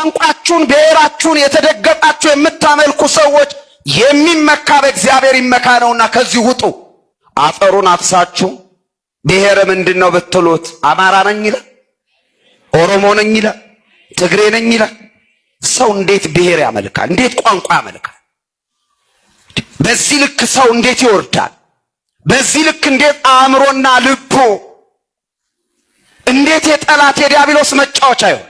ቋንቋችሁን ብሔራችሁን የተደገጣችሁ የምታመልኩ ሰዎች የሚመካ በእግዚአብሔር ይመካ ነውና ከዚህ ውጡ። አፈሩን አፍሳችሁ ብሔር ምንድነው ብትሉት አማራ ነኝ ይላል፣ ኦሮሞ ነኝ ይላል፣ ትግሬ ነኝ ይላል። ሰው እንዴት ብሔር ያመልካል? እንዴት ቋንቋ ያመልካል? በዚህ ልክ ሰው እንዴት ይወርዳል? በዚህ ልክ እንዴት አእምሮና ልቦ እንዴት የጠላት የዲያብሎስ መጫወቻ ይሆናል?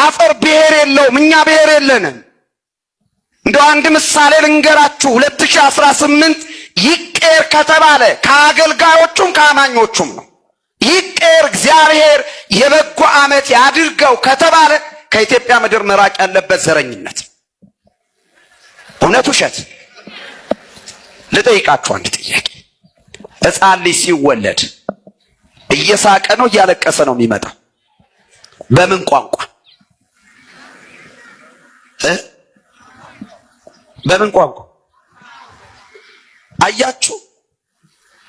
አፈር ብሔር የለውም። እኛ ብሔር የለንም። እንደው አንድ ምሳሌ ልንገራችሁ። 2018 ይቀር ከተባለ ከአገልጋዮቹም ከአማኞቹም ነው። ይቀር እግዚአብሔር የበጎ ዓመት ያድርገው ከተባለ ከኢትዮጵያ ምድር መራቅ ያለበት ዘረኝነት። እውነት ውሸት? ልጠይቃችሁ አንድ ጥያቄ። ሕፃን ልጅ ሲወለድ እየሳቀ ነው እያለቀሰ ነው የሚመጣው? በምን ቋንቋ? በምን ቋንቋ? አያችሁ?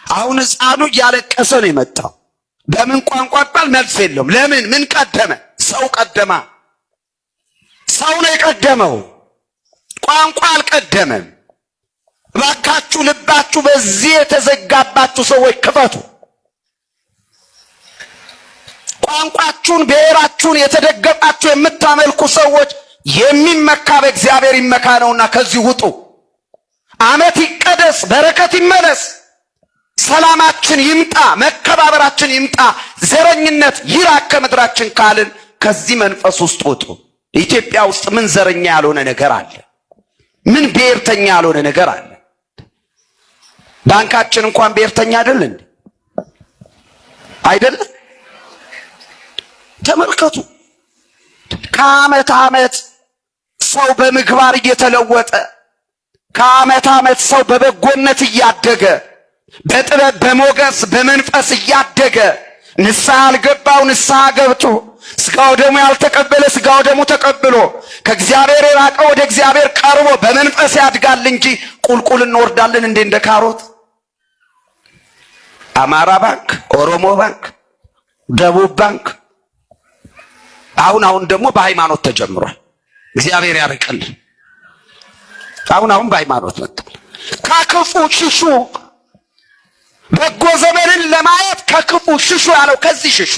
አሁን ሕፃኑ እያለቀሰ ነው የመጣው። በምን ቋንቋ ባል መልስ የለውም። ለምን? ምን ቀደመ? ሰው ቀደማ። ሰው ነው የቀደመው፣ ቋንቋ አልቀደመም። እባካችሁ ልባችሁ በዚህ የተዘጋባችሁ ሰዎች ክፈቱ። ቋንቋችሁን ብሔራችሁን የተደገጣችሁ የምታመልኩ ሰዎች የሚመካ በእግዚአብሔር ይመካ ነውና ከዚህ ውጡ። ዓመት ይቀደስ፣ በረከት ይመለስ፣ ሰላማችን ይምጣ፣ መከባበራችን ይምጣ፣ ዘረኝነት ይራቅ ከምድራችን ካልን ከዚህ መንፈስ ውስጥ ውጡ። ኢትዮጵያ ውስጥ ምን ዘረኛ ያልሆነ ነገር አለ? ምን ብሔርተኛ ያልሆነ ነገር አለ? ባንካችን እንኳን ብሔርተኛ አይደል እንዴ? አይደለም? ተመልከቱ። ከዓመት ዓመት ሰው በምግባር እየተለወጠ፣ ከዓመት ዓመት ሰው በበጎነት እያደገ፣ በጥበብ በሞገስ በመንፈስ እያደገ፣ ንስሐ ያልገባው ንስሐ ገብቶ፣ ስጋው ደሙ ያልተቀበለ ስጋው ደሙ ተቀብሎ፣ ከእግዚአብሔር የራቀ ወደ እግዚአብሔር ቀርቦ በመንፈስ ያድጋል እንጂ ቁልቁል እንወርዳለን እንደ ካሮት። አማራ ባንክ፣ ኦሮሞ ባንክ፣ ደቡብ ባንክ፣ አሁን ደግሞ በሃይማኖት ተጀምሯል። እግዚአብሔር ያርቀልን። አሁን በሃይማኖት መጥቷል። ከክፉ ሽሹ። በጎ ዘመንን ለማየት ከክፉ ሽሹ ያለው ከዚህ ሽሹ።